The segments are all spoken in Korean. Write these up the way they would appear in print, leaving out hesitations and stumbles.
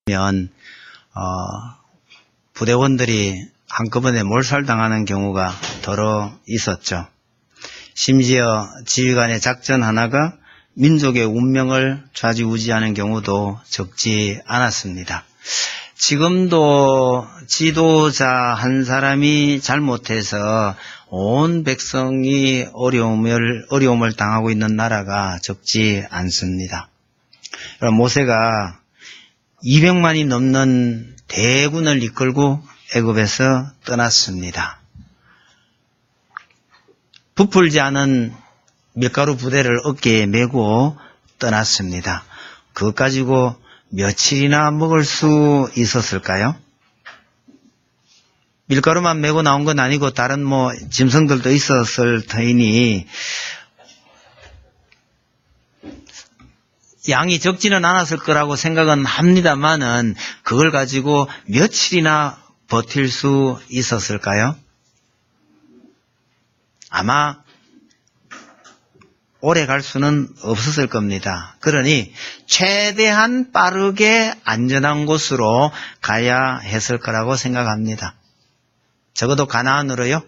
면 부대원들이 한꺼번에 몰살당하는 경우가 더러 있었죠. 심지어 지휘관의 작전 하나가 민족의 운명을 좌지우지하는 경우도 적지 않았습니다. 지금도 지도자 한 사람이 잘못해서 온 백성이 어려움을 당하고 있는 나라가 적지 않습니다. 모세가 200만이 넘는 대군을 이끌고 애굽에서 떠났습니다. 부풀지 않은 밀가루 부대를 어깨에 메고 떠났습니다. 그것 가지고 며칠이나 먹을 수 있었을까요? 밀가루만 메고 나온 건 아니고 다른 짐승들도 있었을 터이니 양이 적지는 않았을 거라고 생각은 합니다만은 그걸 가지고 며칠이나 버틸 수 있었을까요? 아마 오래 갈 수는 없었을 겁니다. 그러니 최대한 빠르게 안전한 곳으로 가야 했을 거라고 생각합니다. 적어도 가나안으로요.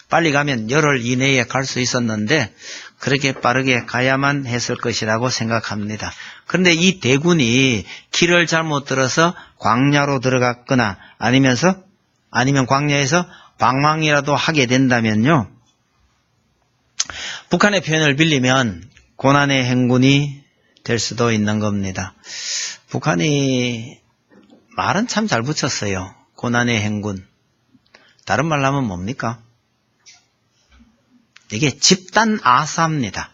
빨리 가면 열흘 이내에 갈 수 있었는데 그렇게 빠르게 가야만 했을 것이라고 생각합니다. 그런데 이 대군이 길을 잘못 들어서 광야로 들어갔거나 아니면 광야에서 방황이라도 하게 된다면요. 북한의 표현을 빌리면 고난의 행군이 될 수도 있는 겁니다. 북한이 말은 참 잘 붙였어요. 고난의 행군. 다른 말로 하면 뭡니까? 이게 집단 아사입니다.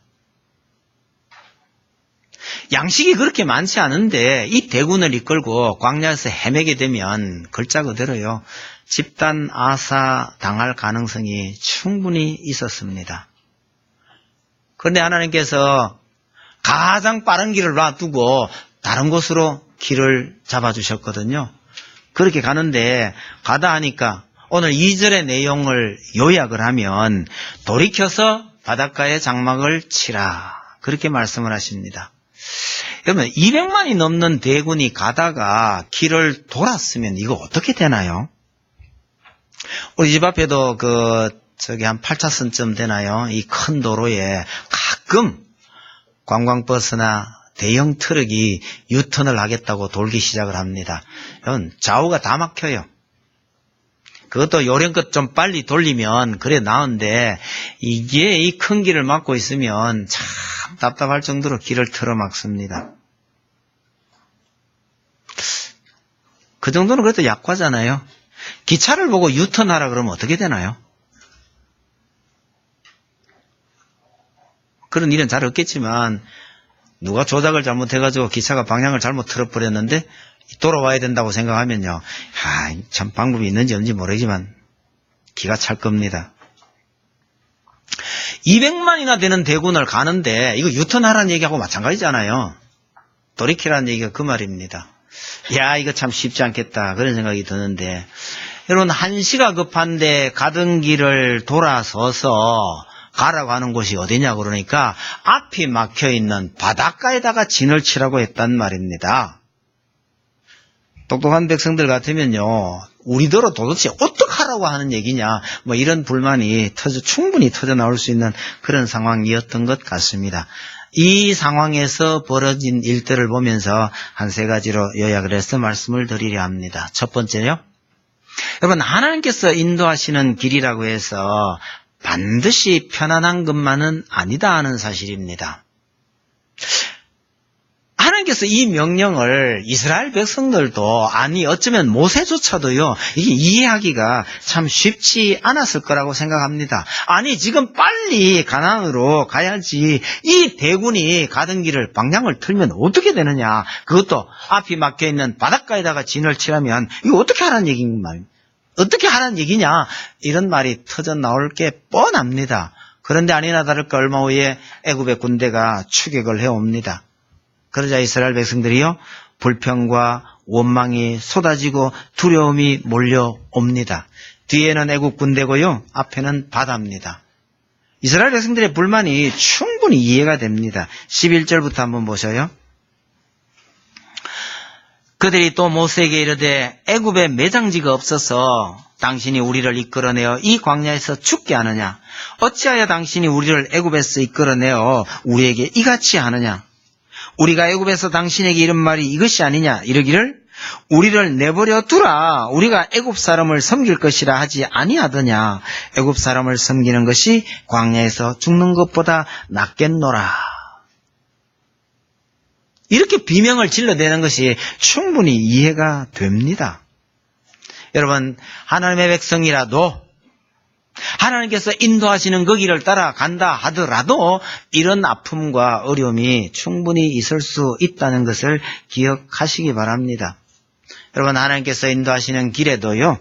양식이 그렇게 많지 않은데 이 대군을 이끌고 광야에서 헤매게 되면 글자 그대로요. 집단 아사 당할 가능성이 충분히 있었습니다. 그런데 하나님께서 가장 빠른 길을 놔두고 다른 곳으로 길을 잡아주셨거든요. 그렇게 가는데 가다 하니까 오늘 2절의 내용을 요약을 하면 돌이켜서 바닷가에 장막을 치라. 그렇게 말씀을 하십니다. 그러면 200만이 넘는 대군이 가다가 길을 돌았으면 이거 어떻게 되나요? 우리 집 앞에도 한 8차선쯤 되나요? 이 큰 도로에 가끔 관광버스나 대형 트럭이 유턴을 하겠다고 돌기 시작을 합니다. 좌우가 다 막혀요. 그것도 요령껏 좀 빨리 돌리면 그래 나은데 이게 이 큰 길을 막고 있으면 참 답답할 정도로 길을 틀어막습니다. 그 정도는 그래도 약화잖아요. 기차를 보고 유턴하라 그러면 어떻게 되나요? 그런 일은 잘 없겠지만 누가 조작을 잘못해가지고 기차가 방향을 잘못 틀어버렸는데 돌아와야 된다고 생각하면요. 참 방법이 있는지 없는지 모르지만 기가 찰 겁니다. 200만이나 되는 대군을 가는데 이거 유턴하라는 얘기하고 마찬가지잖아요. 돌이키라는 얘기가 그 말입니다. 이거 참 쉽지 않겠다 그런 생각이 드는데 여러분 한시가 급한데 가던 길을 돌아서서 가라고 하는 곳이 어디냐 그러니까 앞이 막혀있는 바닷가에다가 진을 치라고 했단 말입니다. 똑똑한 백성들 같으면요. 우리더러 도대체 어떡하라고 하는 얘기냐 이런 불만이 충분히 터져 나올 수 있는 그런 상황이었던 것 같습니다. 이 상황에서 벌어진 일들을 보면서 한 세 가지로 요약을 해서 말씀을 드리려 합니다. 첫 번째요. 여러분 하나님께서 인도하시는 길이라고 해서 반드시 편안한 것만은 아니다 하는 사실입니다. 하나님께서 이 명령을 이스라엘 백성들도 어쩌면 모세조차도요 이게 이해하기가 참 쉽지 않았을 거라고 생각합니다. 지금 빨리 가나안으로 가야지 이 대군이 가던 길을 방향을 틀면 어떻게 되느냐. 그것도 앞이 막혀있는 바닷가에다가 진을 치라면 이거 어떻게 하라는 얘기인가요? 어떻게 하라는 얘기냐 이런 말이 터져 나올 게 뻔합니다. 그런데 아니나 다를까 얼마 후에 애굽의 군대가 추격을 해옵니다. 그러자 이스라엘 백성들이요 불평과 원망이 쏟아지고 두려움이 몰려옵니다. 뒤에는 애굽 군대고요 앞에는 바다입니다. 이스라엘 백성들의 불만이 충분히 이해가 됩니다. 11절부터 한번 보셔요. 그들이 또 모세에게 이르되 애굽에 매장지가 없어서 당신이 우리를 이끌어내어 이 광야에서 죽게 하느냐? 어찌하여 당신이 우리를 애굽에서 이끌어내어 우리에게 이같이 하느냐? 우리가 애굽에서 당신에게 이른 말이 이것이 아니냐? 이르기를 우리를 내버려 두라. 우리가 애굽 사람을 섬길 것이라 하지 아니하더냐? 애굽 사람을 섬기는 것이 광야에서 죽는 것보다 낫겠노라. 이렇게 비명을 질러대는 것이 충분히 이해가 됩니다. 여러분, 하나님의 백성이라도 하나님께서 인도하시는 그 길을 따라간다 하더라도 이런 아픔과 어려움이 충분히 있을 수 있다는 것을 기억하시기 바랍니다. 여러분, 하나님께서 인도하시는 길에도요,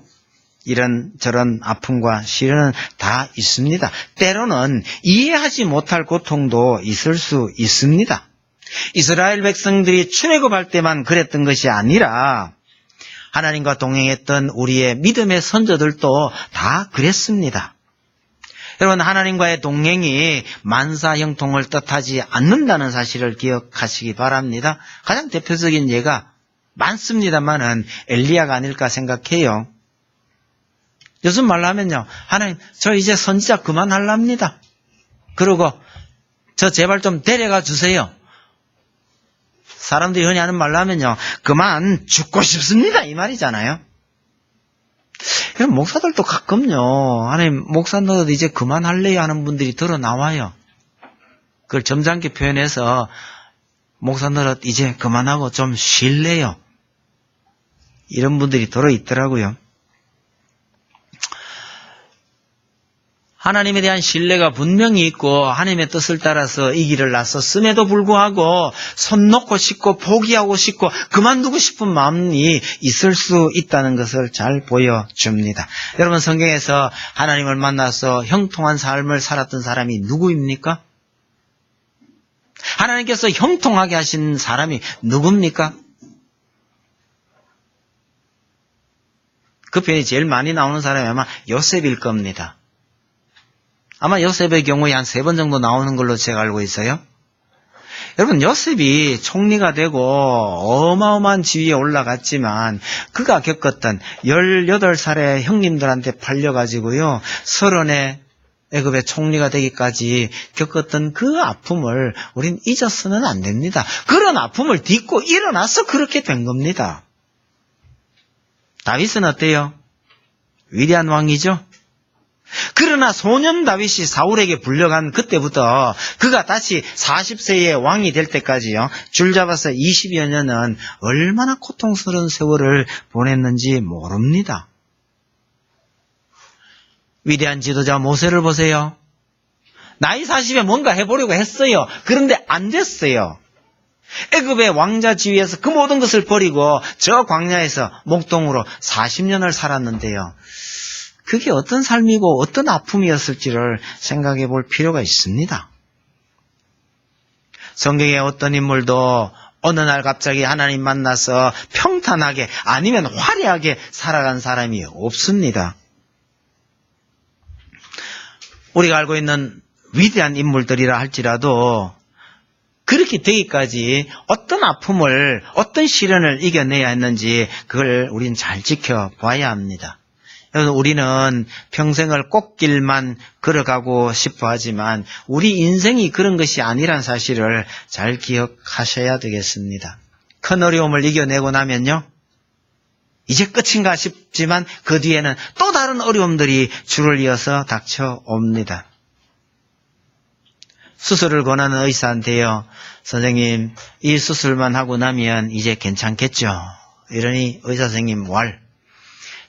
이런저런 아픔과 시련은 다 있습니다. 때로는 이해하지 못할 고통도 있을 수 있습니다. 이스라엘 백성들이 출애굽할 때만 그랬던 것이 아니라 하나님과 동행했던 우리의 믿음의 선조들도 다 그랬습니다. 여러분, 하나님과의 동행이 만사형통을 뜻하지 않는다는 사실을 기억하시기 바랍니다. 가장 대표적인 예가 많습니다만은 엘리야가 아닐까 생각해요. 요즘 말로 하면요, 하나님, 저 이제 선지자 그만하랍니다. 그러고 저 제발 좀 데려가 주세요. 사람들이 흔히 하는 말로 하면요, 그만 죽고 싶습니다, 이 말이잖아요. 목사들도 가끔요, 하나님, 목사 너도 이제 그만할래요 하는 분들이 들어 나와요. 그걸 점잖게 표현해서 목사 너도 이제 그만하고 좀 쉴래요. 이런 분들이 들어 있더라고요. 하나님에 대한 신뢰가 분명히 있고 하나님의 뜻을 따라서 이 길을 나섰음에도 불구하고 손 놓고 싶고 포기하고 싶고 그만두고 싶은 마음이 있을 수 있다는 것을 잘 보여줍니다. 여러분, 성경에서 하나님을 만나서 형통한 삶을 살았던 사람이 누구입니까? 하나님께서 형통하게 하신 사람이 누굽니까? 그 편이 제일 많이 나오는 사람이 아마 요셉일 겁니다. 아마 요셉의 경우에 한 3번 정도 나오는 걸로 제가 알고 있어요. 여러분, 요셉이 총리가 되고 어마어마한 지위에 올라갔지만 그가 겪었던 18살의 형님들한테 팔려가지고요, 30에 애굽의 총리가 되기까지 겪었던 그 아픔을 우린 잊어서는 안 됩니다. 그런 아픔을 딛고 일어나서 그렇게 된 겁니다. 다윗은 어때요? 위대한 왕이죠? 그러나 소년 다윗이 사울에게 불려간 그때부터 그가 다시 40세의 왕이 될 때까지요, 줄 잡아서 20여 년은 얼마나 고통스러운 세월을 보냈는지 모릅니다. 위대한 지도자 모세를 보세요. 나이 40에 뭔가 해보려고 했어요. 그런데 안 됐어요. 애굽의 왕자 지위에서 그 모든 것을 버리고 저 광야에서 목동으로 40년을 살았는데요. 그게 어떤 삶이고 어떤 아픔이었을지를 생각해 볼 필요가 있습니다. 성경의 어떤 인물도 어느 날 갑자기 하나님 만나서 평탄하게 아니면 화려하게 살아간 사람이 없습니다. 우리가 알고 있는 위대한 인물들이라 할지라도 그렇게 되기까지 어떤 아픔을, 어떤 시련을 이겨내야 했는지 그걸 우린 잘 지켜봐야 합니다. 우리는 평생을 꽃길만 걸어가고 싶어 하지만 우리 인생이 그런 것이 아니란 사실을 잘 기억하셔야 되겠습니다. 큰 어려움을 이겨내고 나면요, 이제 끝인가 싶지만 그 뒤에는 또 다른 어려움들이 줄을 이어서 닥쳐옵니다. 수술을 권하는 의사한테요, 선생님, 이 수술만 하고 나면 이제 괜찮겠죠? 이러니 의사 선생님 왈,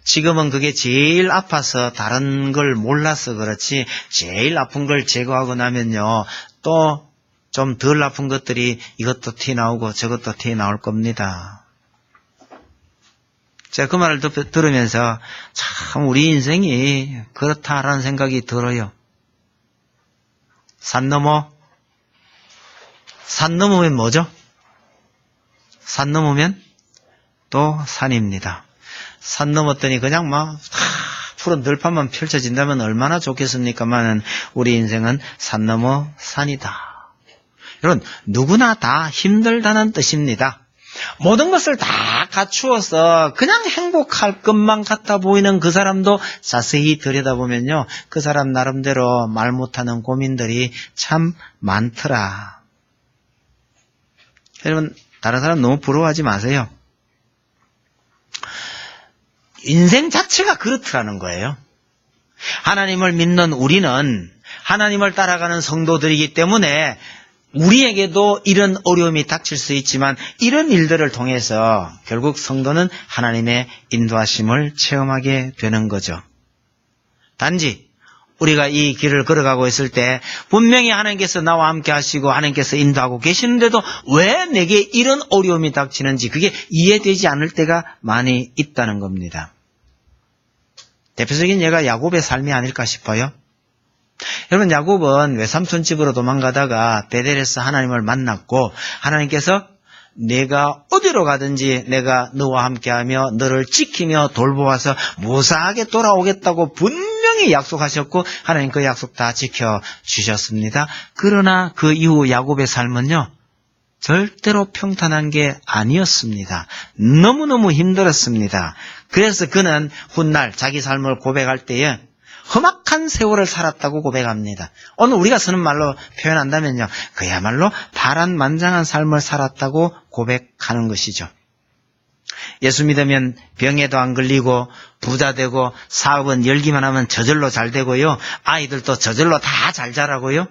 지금은 그게 제일 아파서 다른 걸 몰라서 그렇지 제일 아픈 걸 제거하고 나면요, 또 좀 덜 아픈 것들이 이것도 튀어나오고 저것도 튀어나올 겁니다. 제가 그 말을 들으면서 참 우리 인생이 그렇다라는 생각이 들어요. 산 넘으면 뭐죠? 산 넘으면 또 산입니다. 산 넘었더니 그냥 막 푸른 들판만 펼쳐진다면 얼마나 좋겠습니까만은 우리 인생은 산 넘어 산이다. 여러분, 누구나 다 힘들다는 뜻입니다. 모든 것을 다 갖추어서 그냥 행복할 것만 같아 보이는 그 사람도 자세히 들여다보면요, 그 사람 나름대로 말 못하는 고민들이 참 많더라. 여러분, 다른 사람 너무 부러워하지 마세요. 인생 자체가 그렇더라는 거예요. 하나님을 믿는 우리는 하나님을 따라가는 성도들이기 때문에 우리에게도 이런 어려움이 닥칠 수 있지만 이런 일들을 통해서 결국 성도는 하나님의 인도하심을 체험하게 되는 거죠. 단지 우리가 이 길을 걸어가고 있을 때 분명히 하나님께서 나와 함께 하시고 하나님께서 인도하고 계시는데도 왜 내게 이런 어려움이 닥치는지 그게 이해되지 않을 때가 많이 있다는 겁니다. 대표적인 예가 야곱의 삶이 아닐까 싶어요. 여러분, 야곱은 외삼촌 집으로 도망가다가 베델에서 하나님을 만났고 하나님께서 내가 어디로 가든지 내가 너와 함께하며 너를 지키며 돌보아서 무사하게 돌아오겠다고 분명히 약속하셨고 하나님 그 약속 다 지켜주셨습니다. 그러나 그 이후 야곱의 삶은요, 절대로 평탄한 게 아니었습니다. 너무너무 힘들었습니다. 그래서 그는 훗날 자기 삶을 고백할 때에 험악한 세월을 살았다고 고백합니다. 오늘 우리가 쓰는 말로 표현한다면요, 그야말로 파란만장한 삶을 살았다고 고백하는 것이죠. 예수 믿으면 병에도 안 걸리고 부자 되고 사업은 열기만 하면 저절로 잘 되고요, 아이들도 저절로 다 잘 자라고요.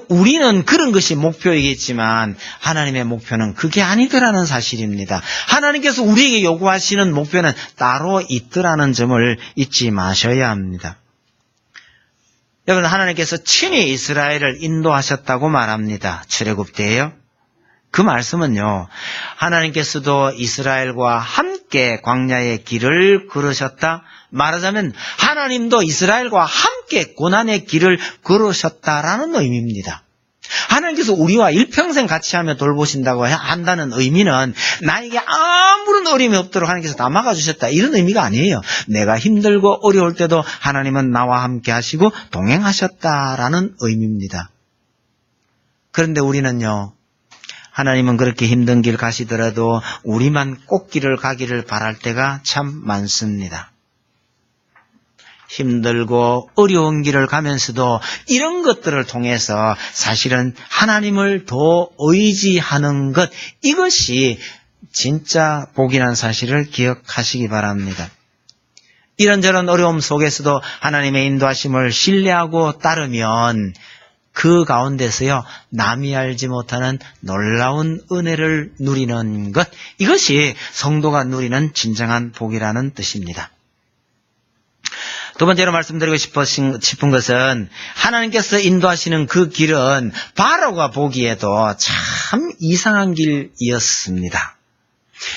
우리는 그런 것이 목표이겠지만 하나님의 목표는 그게 아니더라는 사실입니다. 하나님께서 우리에게 요구하시는 목표는 따로 있더라는 점을 잊지 마셔야 합니다. 여러분, 하나님께서 친히 이스라엘을 인도하셨다고 말합니다. 출애굽 때예요. 그 말씀은요, 하나님께서도 이스라엘과 함께 광야의 길을 걸으셨다. 말하자면 하나님도 이스라엘과 함께 고난의 길을 걸으셨다라는 의미입니다. 하나님께서 우리와 일평생 같이 하며 돌보신다고 한다는 의미는 나에게 아무런 어려움이 없도록 하나님께서 다 막아주셨다, 이런 의미가 아니에요. 내가 힘들고 어려울 때도 하나님은 나와 함께 하시고 동행하셨다라는 의미입니다. 그런데 우리는요, 하나님은 그렇게 힘든 길 가시더라도 우리만 꽃길을 가기를 바랄 때가 참 많습니다. 힘들고 어려운 길을 가면서도 이런 것들을 통해서 사실은 하나님을 더 의지하는 것, 이것이 진짜 복이라는 사실을 기억하시기 바랍니다. 이런저런 어려움 속에서도 하나님의 인도하심을 신뢰하고 따르면 그 가운데서요, 남이 알지 못하는 놀라운 은혜를 누리는 것, 이것이 성도가 누리는 진정한 복이라는 뜻입니다. 두 번째로 말씀드리고 싶은 것은 하나님께서 인도하시는 그 길은 바로가 보기에도 참 이상한 길이었습니다.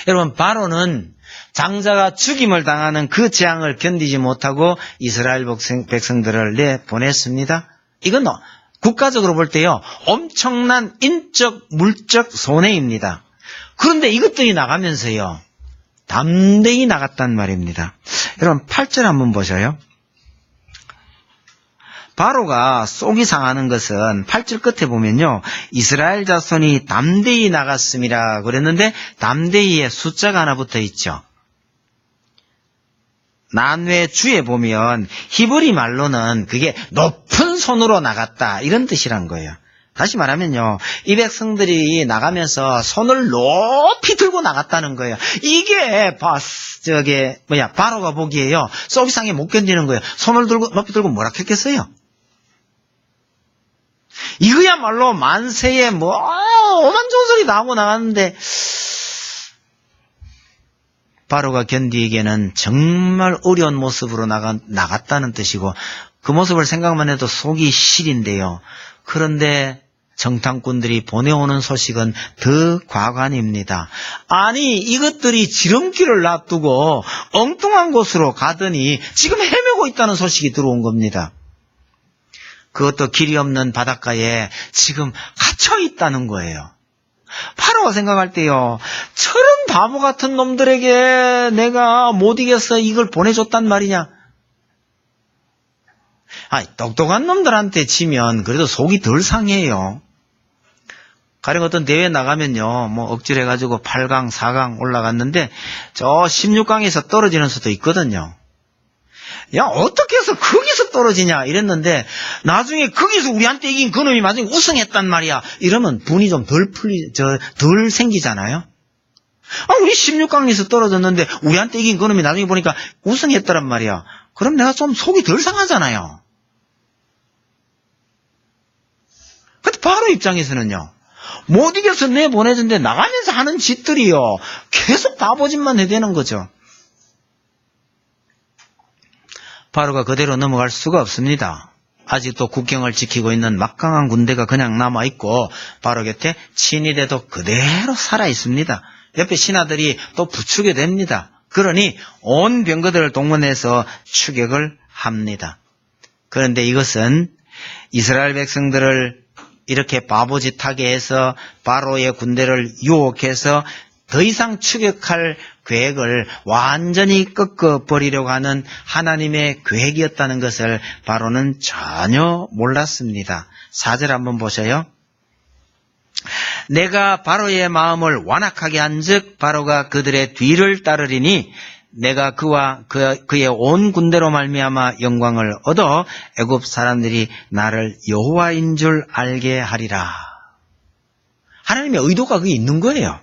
여러분, 바로는 장자가 죽임을 당하는 그 재앙을 견디지 못하고 이스라엘 백성들을 내보냈습니다. 이건 국가적으로 볼 때요, 엄청난 인적, 물적 손해입니다. 그런데 이것들이 나가면서요, 담대히 나갔단 말입니다. 여러분, 8절 한번 보셔요. 바로가 속이 상하는 것은 8절 끝에 보면요, 이스라엘 자손이 담대히 나갔음이라 그랬는데 담대히에 숫자가 하나 붙어 있죠. 난외 주에 보면 히브리 말로는 그게 높은 손으로 나갔다, 이런 뜻이란 거예요. 다시 말하면요, 이 백성들이 나가면서 손을 높이 들고 나갔다는 거예요. 이게 바로가 보기에요, 속이 상해 못 견디는 거예요. 손을 높이 들고 뭐라 했겠어요? 이거야말로 만세에 오만 좋은 소리 나오고 나갔는데 바로가 견디기에는 정말 어려운 모습으로 나갔다는 뜻이고, 그 모습을 생각만 해도 속이 시린데요. 그런데 정탐꾼들이 보내오는 소식은 더 과관입니다. 아니, 이것들이 지름길을 놔두고 엉뚱한 곳으로 가더니 지금 헤매고 있다는 소식이 들어온 겁니다. 그것도 길이 없는 바닷가에 지금 갇혀 있다는 거예요. 바로가 생각할 때요, 저런 바보 같은 놈들에게 내가 못 이겨서 이걸 보내줬단 말이냐. 똑똑한 놈들한테 치면 그래도 속이 덜 상해요. 가령 어떤 대회 나가면요, 뭐 억지로 해가지고 8강, 4강 올라갔는데 저 16강에서 떨어지는 수도 있거든요. 야, 어떻게 해서 거기서 떨어지냐 이랬는데 나중에 거기서 우리한테 이긴 그놈이 나중에 우승했단 말이야. 이러면 분이 좀 덜 생기잖아요. 아, 우리 16강에서 떨어졌는데 우리한테 이긴 그놈이 나중에 보니까 우승했더란 말이야. 그럼 내가 좀 속이 덜 상하잖아요. 근데 바로 입장에서는요, 못 이겨서 내보내준데 나가면서 하는 짓들이요, 계속 바보짓만 해대는 거죠. 바로가 그대로 넘어갈 수가 없습니다. 아직도 국경을 지키고 있는 막강한 군대가 그냥 남아있고 바로 곁에 친위대도 그대로 살아있습니다. 옆에 신하들이 또 부추게 됩니다. 그러니 온 병거들을 동원해서 추격을 합니다. 그런데 이것은 이스라엘 백성들을 이렇게 바보짓하게 해서 바로의 군대를 유혹해서 더 이상 추격할 계획을 완전히 꺾어버리려고 하는 하나님의 계획이었다는 것을 바로는 전혀 몰랐습니다. 4절 한번 보셔요. 내가 바로의 마음을 완악하게 한즉 바로가 그들의 뒤를 따르리니 내가 그와 그의 온 군대로 말미암아 영광을 얻어 애굽 사람들이 나를 여호와인 줄 알게 하리라. 하나님의 의도가 그게 있는 거예요.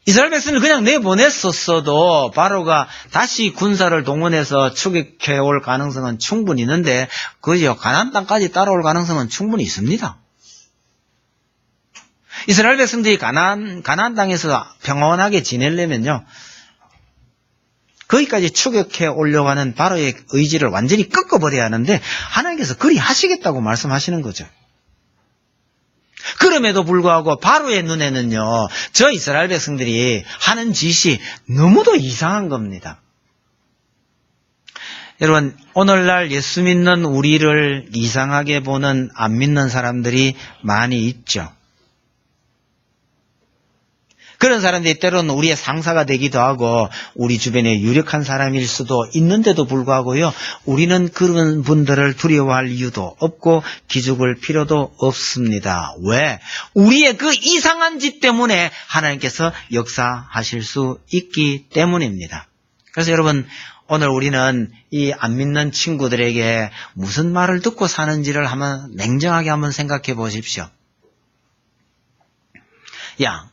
이스라엘 백성을 그냥 내보냈었어도 바로가 다시 군사를 동원해서 추격해올 가능성은 충분히 있는데 그저 가나안 땅까지 따라올 가능성은 충분히 있습니다. 이스라엘 백성들이 가나안 땅에서 평온하게 지내려면요, 거기까지 추격해 오려고 하는 바로의 의지를 완전히 꺾어버려야 하는데 하나님께서 그리 하시겠다고 말씀하시는 거죠. 그럼에도 불구하고 바로의 눈에는요, 저 이스라엘 백성들이 하는 짓이 너무도 이상한 겁니다. 여러분, 오늘날 예수 믿는 우리를 이상하게 보는 안 믿는 사람들이 많이 있죠. 그런 사람들이 때로는 우리의 상사가 되기도 하고 우리 주변에 유력한 사람일 수도 있는데도 불구하고요, 우리는 그런 분들을 두려워할 이유도 없고 기죽을 필요도 없습니다. 왜? 우리의 그 이상한 짓 때문에 하나님께서 역사하실 수 있기 때문입니다. 그래서 여러분, 오늘 우리는 이 안 믿는 친구들에게 무슨 말을 듣고 사는지를 한번 냉정하게 한번 생각해 보십시오. 야,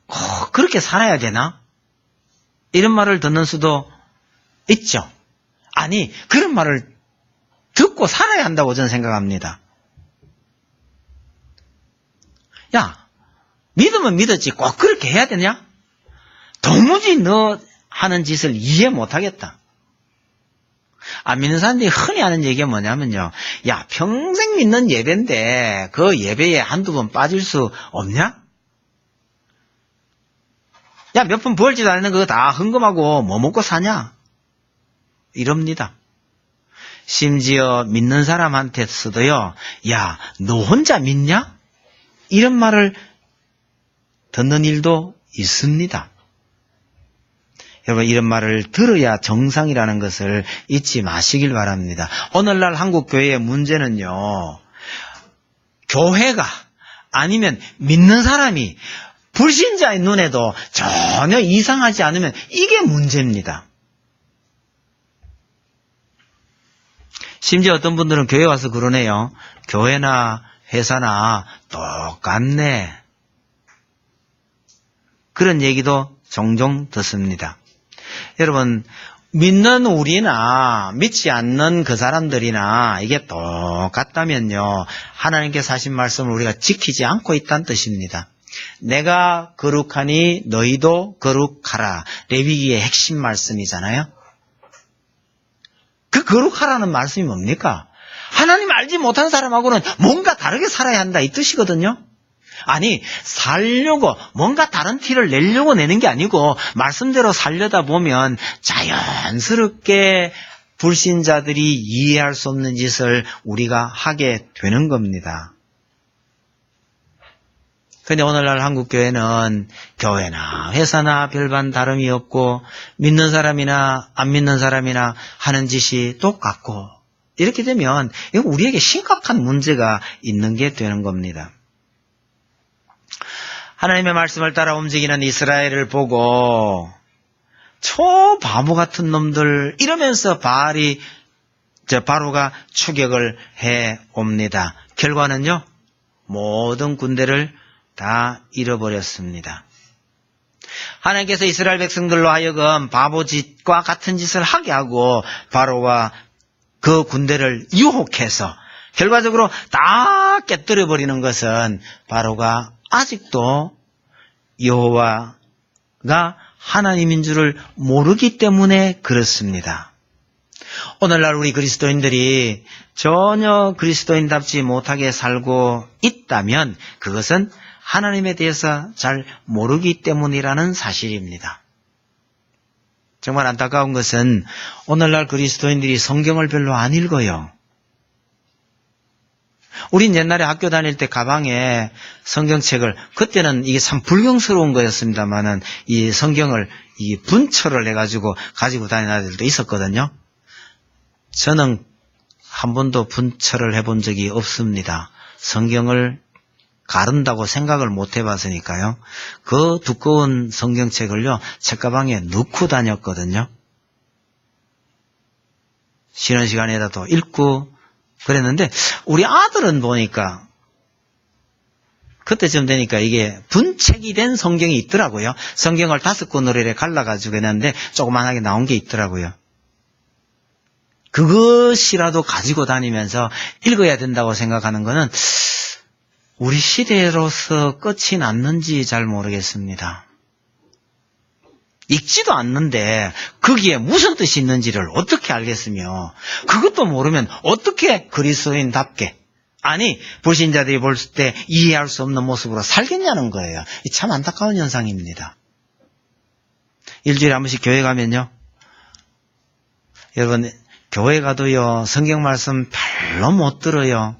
그렇게 살아야 되나? 이런 말을 듣는 수도 있죠. 아니, 그런 말을 듣고 살아야 한다고 저는 생각합니다. 야, 믿으면 믿었지 꼭 그렇게 해야 되냐? 도무지 너 하는 짓을 이해 못하겠다. 안 믿는 사람들이 흔히 하는 얘기가 뭐냐면요, 야, 평생 믿는 예배인데 그 예배에 한두 번 빠질 수 없냐? 야, 몇 번 부을지도 않는 그거 다 헌금하고 뭐 먹고 사냐? 이럽니다. 심지어 믿는 사람한테서도요, 야, 너 혼자 믿냐? 이런 말을 듣는 일도 있습니다. 여러분, 이런 말을 들어야 정상이라는 것을 잊지 마시길 바랍니다. 오늘날 한국 교회의 문제는요, 교회가 아니면 믿는 사람이 불신자의 눈에도 전혀 이상하지 않으면 이게 문제입니다. 심지어 어떤 분들은 교회 와서 그러네요. 교회나 회사나 똑같네. 그런 얘기도 종종 듣습니다. 여러분, 믿는 우리나 믿지 않는 그 사람들이나 이게 똑같다면요, 하나님께서 하신 말씀을 우리가 지키지 않고 있다는 뜻입니다. 내가 거룩하니 너희도 거룩하라. 레위기의 핵심 말씀이잖아요. 그 거룩하라는 말씀이 뭡니까? 하나님 알지 못한 사람하고는 뭔가 다르게 살아야 한다, 이 뜻이거든요. 아니, 살려고 뭔가 다른 티를 내려고 내는 게 아니고 말씀대로 살려다 보면 자연스럽게 불신자들이 이해할 수 없는 짓을 우리가 하게 되는 겁니다. 그런데 오늘날 한국교회는 교회나 회사나 별반 다름이 없고 믿는 사람이나 안 믿는 사람이나 하는 짓이 똑같고, 이렇게 되면 이거 우리에게 심각한 문제가 있는 게 되는 겁니다. 하나님의 말씀을 따라 움직이는 이스라엘을 보고 저 바보 같은 놈들 이러면서 바로가 추격을 해 옵니다. 결과는요, 모든 군대를 다 잃어버렸습니다. 하나님께서 이스라엘 백성들로 하여금 바보짓과 같은 짓을 하게 하고 바로와 그 군대를 유혹해서 결과적으로 다 깨뜨려버리는 것은 바로가 아직도 여호와가 하나님인 줄을 모르기 때문에 그렇습니다. 오늘날 우리 그리스도인들이 전혀 그리스도인답지 못하게 살고 있다면 그것은 하나님에 대해서 잘 모르기 때문이라는 사실입니다. 정말 안타까운 것은 오늘날 그리스도인들이 성경을 별로 안 읽어요. 우린 옛날에 학교 다닐 때 가방에 성경책을, 그때는 이게 참 불경스러운 거였습니다만은 이 성경을 이 분철을 해가지고 가지고 다니는 아이들도 있었거든요. 저는 한 번도 분철을 해본 적이 없습니다. 성경을 가른다고 생각을 못 해봤으니까요. 그 두꺼운 성경책을요, 책가방에 넣고 다녔거든요. 쉬는 시간에라도 읽고 그랬는데, 우리 아들은 보니까, 그때쯤 되니까 이게 분책이 된 성경이 있더라고요. 성경을 5권으로 이렇게 갈라가지고 했는데, 조그만하게 나온 게 있더라고요. 그것이라도 가지고 다니면서 읽어야 된다고 생각하는 거는, 우리 시대로서 끝이 났는지 잘 모르겠습니다. 읽지도 않는데 거기에 무슨 뜻이 있는지를 어떻게 알겠으며 그것도 모르면 어떻게 그리스도인답게, 아니 불신자들이 볼 때 이해할 수 없는 모습으로 살겠냐는 거예요. 참 안타까운 현상입니다. 일주일에 한 번씩 교회 가면요, 여러분 교회 가도요 성경 말씀 별로 못 들어요.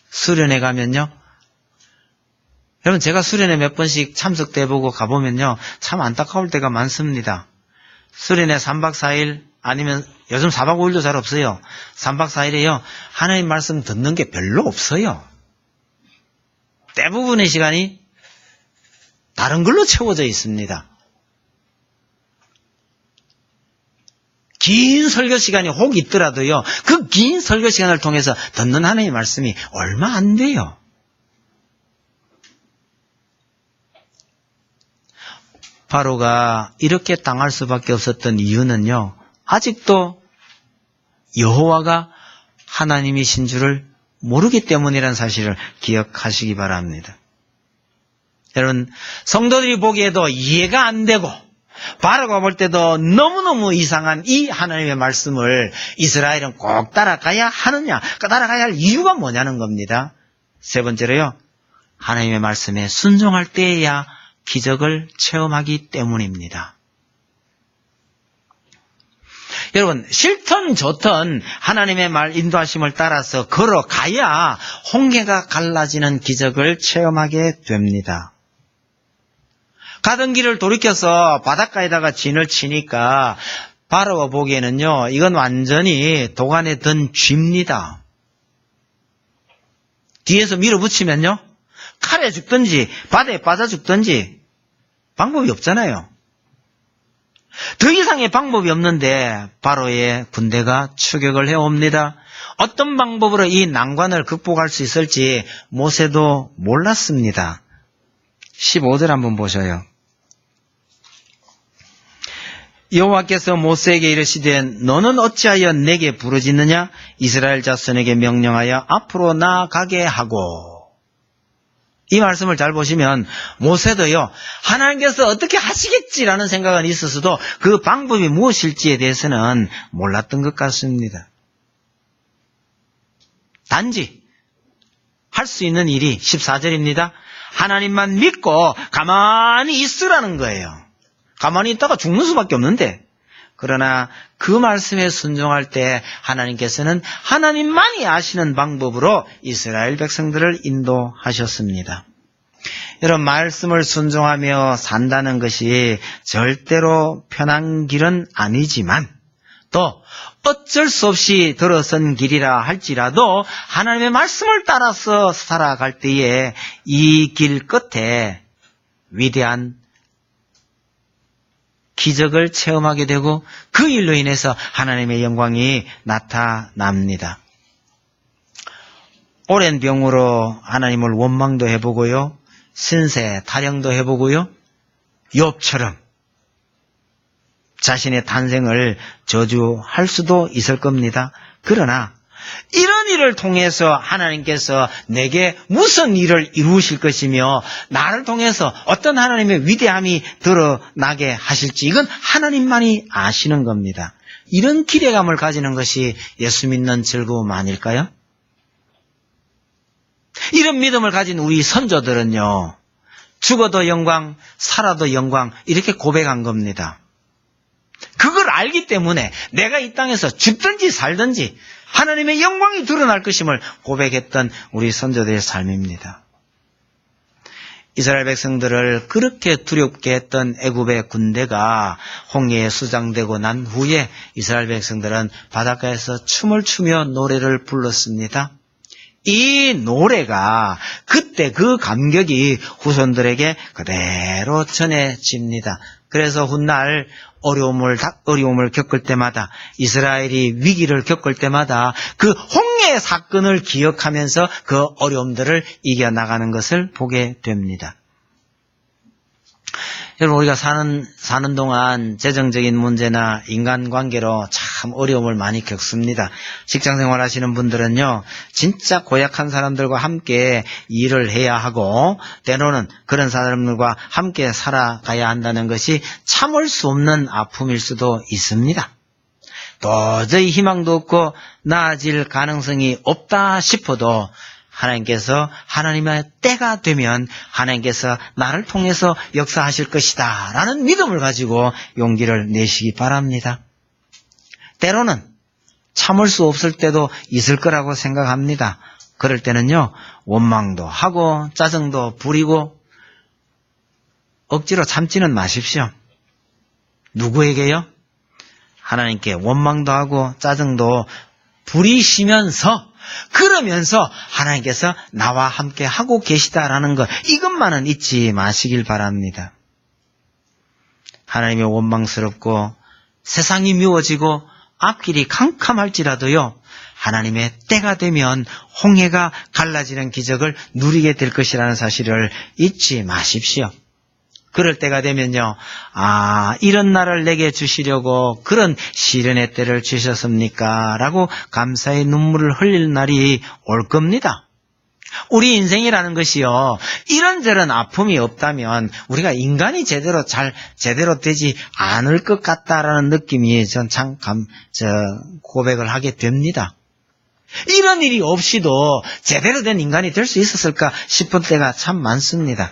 수련회 가면요, 여러분 제가 수련회 몇 번씩 참석돼 보고 가보면요 참 안타까울 때가 많습니다. 수련회 3박 4일 아니면 요즘 4박 5일도 잘 없어요. 3박 4일에요 하나님 말씀 듣는 게 별로 없어요. 대부분의 시간이 다른 걸로 채워져 있습니다. 긴 설교 시간이 혹 있더라도요 그 긴 설교 시간을 통해서 듣는 하나님의 말씀이 얼마 안 돼요. 바로가 이렇게 당할 수밖에 없었던 이유는요, 아직도 여호와가 하나님이신 줄을 모르기 때문이라는 사실을 기억하시기 바랍니다. 여러분, 성도들이 보기에도 이해가 안 되고 바로가 볼 때도 너무너무 이상한 이 하나님의 말씀을 이스라엘은 꼭 따라가야 하느냐, 따라가야 할 이유가 뭐냐는 겁니다. 세 번째로요, 하나님의 말씀에 순종할 때에야 기적을 체험하기 때문입니다. 여러분, 싫든 좋든 하나님의 말 인도하심을 따라서 걸어가야 홍해가 갈라지는 기적을 체험하게 됩니다. 가던 길을 돌이켜서 바닷가에다가 진을 치니까 바로가 보기에는요, 이건 완전히 도간에 든 쥐입니다. 뒤에서 밀어붙이면요, 칼에 죽든지 바다에 빠져 죽든지 방법이 없잖아요. 더 이상의 방법이 없는데 바로의 군대가 추격을 해옵니다. 어떤 방법으로 이 난관을 극복할 수 있을지 모세도 몰랐습니다. 15절 한번 보셔요. 여호와께서 모세에게 이르시되 너는 어찌하여 내게 부르짖느냐? 이스라엘 자손에게 명령하여 앞으로 나아가게 하고. 이 말씀을 잘 보시면 모세도요, 하나님께서 어떻게 하시겠지라는 생각은 있었어도 그 방법이 무엇일지에 대해서는 몰랐던 것 같습니다. 단지 할 수 있는 일이 14절입니다. 하나님만 믿고 가만히 있으라는 거예요. 가만히 있다가 죽는 수밖에 없는데, 그러나 그 말씀에 순종할 때 하나님께서는 하나님만이 아시는 방법으로 이스라엘 백성들을 인도하셨습니다. 여러분, 말씀을 순종하며 산다는 것이 절대로 편한 길은 아니지만 또 어쩔 수 없이 들어선 길이라 할지라도 하나님의 말씀을 따라서 살아갈 때에 이 길 끝에 위대한 기적을 체험하게 되고 그 일로 인해서 하나님의 영광이 나타납니다. 오랜 병으로 하나님을 원망도 해보고요. 신세, 타령도 해보고요. 욥처럼 자신의 탄생을 저주할 수도 있을 겁니다. 그러나 이런 일을 통해서 하나님께서 내게 무슨 일을 이루실 것이며 나를 통해서 어떤 하나님의 위대함이 드러나게 하실지 이건 하나님만이 아시는 겁니다. 이런 기대감을 가지는 것이 예수 믿는 즐거움 아닐까요? 이런 믿음을 가진 우리 선조들은요. 죽어도 영광, 살아도 영광 이렇게 고백한 겁니다. 그걸 알기 때문에 내가 이 땅에서 죽든지 살든지 하나님의 영광이 드러날 것임을 고백했던 우리 선조들의 삶입니다. 이스라엘 백성들을 그렇게 두렵게 했던 애굽의 군대가 홍해에 수장되고 난 후에 이스라엘 백성들은 바닷가에서 춤을 추며 노래를 불렀습니다. 이 노래가 그때 그 감격이 후손들에게 그대로 전해집니다. 그래서 훗날 어려움을 겪을 때마다 이스라엘이 위기를 겪을 때마다 그 홍해 사건을 기억하면서 그 어려움들을 이겨나가는 것을 보게 됩니다. 여러분 우리가 사는 동안 재정적인 문제나 인간관계로 참 어려움을 많이 겪습니다. 직장생활 하시는 분들은요. 진짜 고약한 사람들과 함께 일을 해야 하고 때로는 그런 사람들과 함께 살아가야 한다는 것이 참을 수 없는 아픔일 수도 있습니다. 도저히 희망도 없고 나아질 가능성이 없다 싶어도 하나님께서 하나님의 때가 되면 하나님께서 나를 통해서 역사하실 것이다 라는 믿음을 가지고 용기를 내시기 바랍니다. 때로는 참을 수 없을 때도 있을 거라고 생각합니다. 그럴 때는요 원망도 하고 짜증도 부리고 억지로 참지는 마십시오. 누구에게요? 하나님께 원망도 하고 짜증도 부리시면서 그러면서 하나님께서 나와 함께 하고 계시다라는 것 이것만은 잊지 마시길 바랍니다. 하나님이 원망스럽고 세상이 미워지고 앞길이 캄캄할지라도요. 하나님의 때가 되면 홍해가 갈라지는 기적을 누리게 될 것이라는 사실을 잊지 마십시오. 그럴 때가 되면요. 이런 날을 내게 주시려고 그런 시련의 때를 주셨습니까? 라고 감사의 눈물을 흘릴 날이 올 겁니다. 우리 인생이라는 것이요. 이런저런 아픔이 없다면 우리가 인간이 제대로 되지 않을 것 같다라는 느낌이 전 참 고백을 하게 됩니다. 이런 일이 없이도 제대로 된 인간이 될 수 있었을까 싶은 때가 참 많습니다.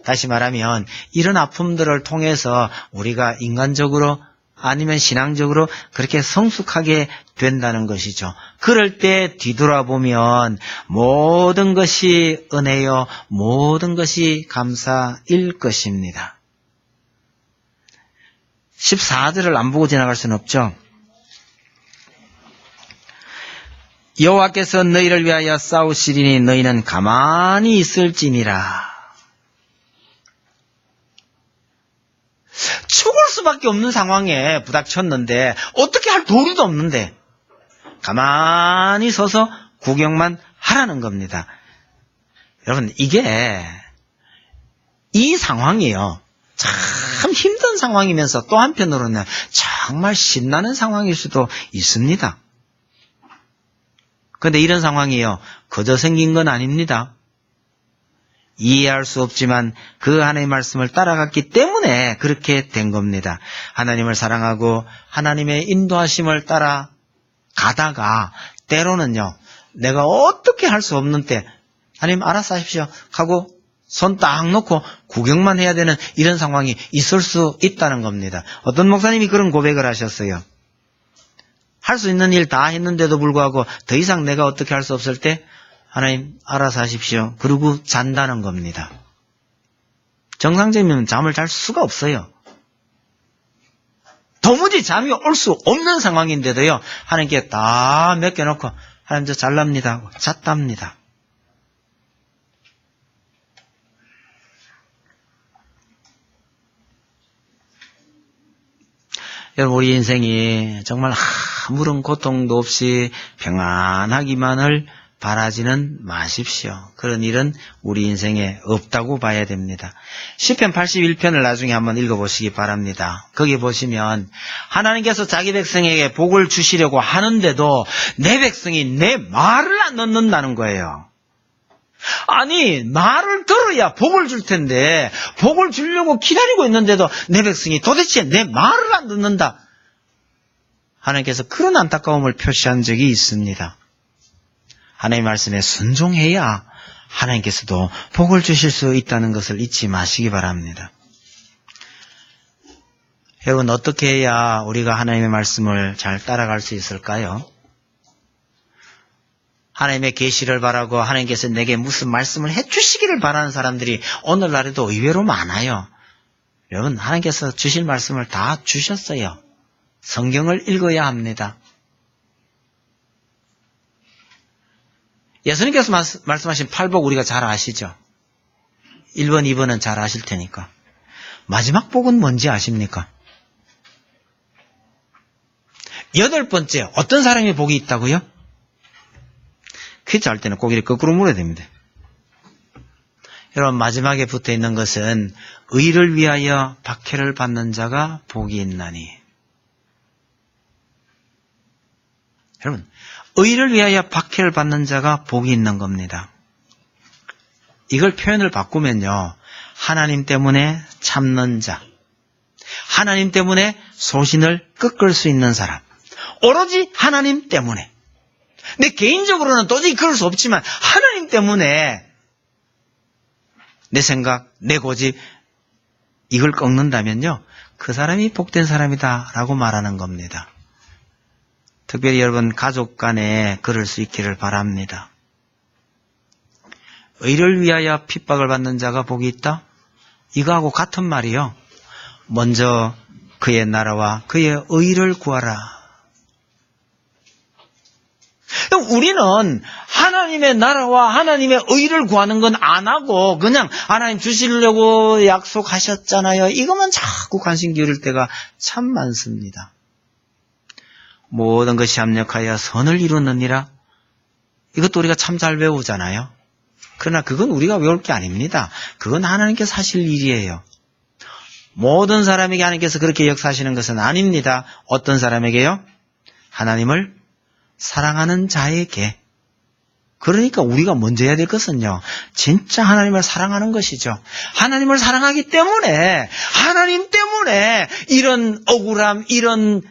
다시 말하면 이런 아픔들을 통해서 우리가 인간적으로 아니면 신앙적으로 그렇게 성숙하게 된다는 것이죠. 그럴 때 뒤돌아보면 모든 것이 은혜요, 모든 것이 감사일 것입니다. 14절을 안 보고 지나갈 수는 없죠. 여호와께서 너희를 위하여 싸우시리니 너희는 가만히 있을지니라. 죽을 수밖에 없는 상황에 부닥쳤는데 어떻게 할 도리도 없는데 가만히 서서 구경만 하라는 겁니다. 여러분 이게 이 상황이요. 참 힘든 상황이면서 또 한편으로는 정말 신나는 상황일 수도 있습니다. 그런데 이런 상황이요. 거저 생긴 건 아닙니다. 이해할 수 없지만 그 하나님의 말씀을 따라갔기 때문에 그렇게 된 겁니다. 하나님을 사랑하고 하나님의 인도하심을 따라가다가 때로는요. 내가 어떻게 할 수 없는 때 하나님 알아서 하십시오 하고 손 딱 놓고 구경만 해야 되는 이런 상황이 있을 수 있다는 겁니다. 어떤 목사님이 그런 고백을 하셨어요. 할 수 있는 일 다 했는데도 불구하고 더 이상 내가 어떻게 할 수 없을 때 하나님 알아서 하십시오. 그러고 잔다는 겁니다. 정상적이면 잠을 잘 수가 없어요. 도무지 잠이 올 수 없는 상황인데도요. 하나님께 다 맡겨놓고 하나님 저 잘납니다. 잤답니다. 여러분, 우리 인생이 정말 아무런 고통도 없이 평안하기만을 바라지는 마십시오. 그런 일은 우리 인생에 없다고 봐야 됩니다. 시편 81편을 나중에 한번 읽어보시기 바랍니다. 거기 보시면 하나님께서 자기 백성에게 복을 주시려고 하는데도 내 백성이 내 말을 안 듣는다는 거예요. 아니, 말을 들어야 복을 줄 텐데 복을 주려고 기다리고 있는데도 내 백성이 도대체 내 말을 안 듣는다. 하나님께서 그런 안타까움을 표시한 적이 있습니다. 하나님의 말씀에 순종해야 하나님께서도 복을 주실 수 있다는 것을 잊지 마시기 바랍니다. 여러분, 어떻게 해야 우리가 하나님의 말씀을 잘 따라갈 수 있을까요? 하나님의 계시를 바라고 하나님께서 내게 무슨 말씀을 해주시기를 바라는 사람들이 오늘날에도 의외로 많아요. 여러분, 하나님께서 주실 말씀을 다 주셨어요. 성경을 읽어야 합니다. 예수님께서 말씀하신 팔복 우리가 잘 아시죠? 1번, 2번은 잘 아실 테니까. 마지막 복은 뭔지 아십니까? 8번째, 어떤 사람이 복이 있다고요? 퀴즈 할 때는 고개를 거꾸로 물어야 됩니다. 여러분, 마지막에 붙어 있는 것은 의를 위하여 박해를 받는 자가 복이 있나니. 여러분, 의를 위하여 박해를 받는 자가 복이 있는 겁니다. 이걸 표현을 바꾸면요, 하나님 때문에 참는 자, 하나님 때문에 소신을 꺾을 수 있는 사람, 오로지 하나님 때문에. 내 개인적으로는 도저히 그럴 수 없지만 하나님 때문에 내 생각, 내 고집 이걸 꺾는다면요, 그 사람이 복된 사람이다 라고 말하는 겁니다. 특별히 여러분 가족 간에 그럴 수 있기를 바랍니다. 의를 위하여 핍박을 받는 자가 복이 있다? 이거하고 같은 말이요. 먼저 그의 나라와 그의 의를 구하라. 우리는 하나님의 나라와 하나님의 의를 구하는 건 안 하고 그냥 하나님 주시려고 약속하셨잖아요. 이것만 자꾸 관심 기울일 때가 참 많습니다. 모든 것이 합력하여 선을 이루느니라. 이것도 우리가 참 잘 배우잖아요. 그러나 그건 우리가 외울 게 아닙니다. 그건 하나님께서 하실 일이에요. 모든 사람에게 하나님께서 그렇게 역사하시는 것은 아닙니다. 어떤 사람에게요? 하나님을 사랑하는 자에게. 그러니까 우리가 먼저 해야 될 것은요, 진짜 하나님을 사랑하는 것이죠. 하나님을 사랑하기 때문에, 하나님 때문에 이런 억울함, 이런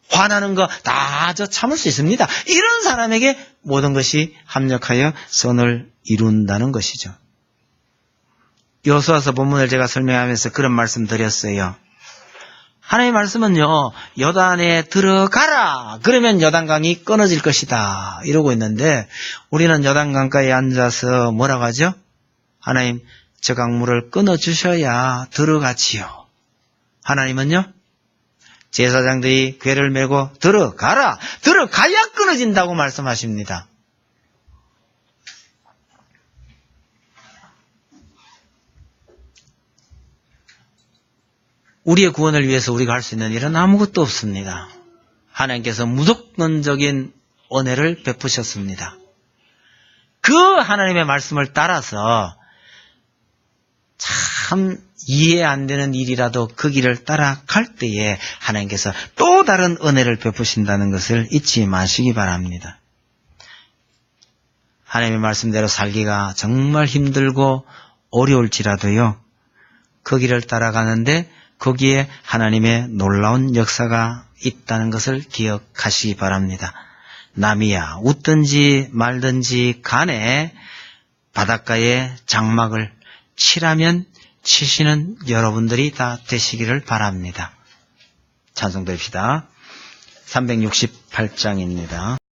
화나는 거 다 참을 수 있습니다. 이런 사람에게 모든 것이 합력하여 선을 이룬다는 것이죠. 여호수아서 본문을 제가 설명하면서 그런 말씀 드렸어요. 하나님의 말씀은요, 요단에 들어가라. 그러면 요단강이 끊어질 것이다. 이러고 있는데 우리는 요단강가에 앉아서 뭐라고 하죠? 하나님, 저 강물을 끊어주셔야 들어가지요. 하나님은요, 제사장들이 궤를 메고 들어가라. 들어가야 끊어진다고 말씀하십니다. 우리의 구원을 위해서 우리가 할 수 있는 일은 아무것도 없습니다. 하나님께서 무조건적인 은혜를 베푸셨습니다. 그 하나님의 말씀을 따라서 참 이해 안 되는 일이라도 그 길을 따라갈 때에 하나님께서 또 다른 은혜를 베푸신다는 것을 잊지 마시기 바랍니다. 하나님의 말씀대로 살기가 정말 힘들고 어려울지라도요, 그 길을 따라가는데 거기에 하나님의 놀라운 역사가 있다는 것을 기억하시기 바랍니다. 남이야 웃든지 말든지 간에 바닷가에 장막을 치라면 치시는 여러분들이 다 되시기를 바랍니다. 찬송드립시다. 368장입니다.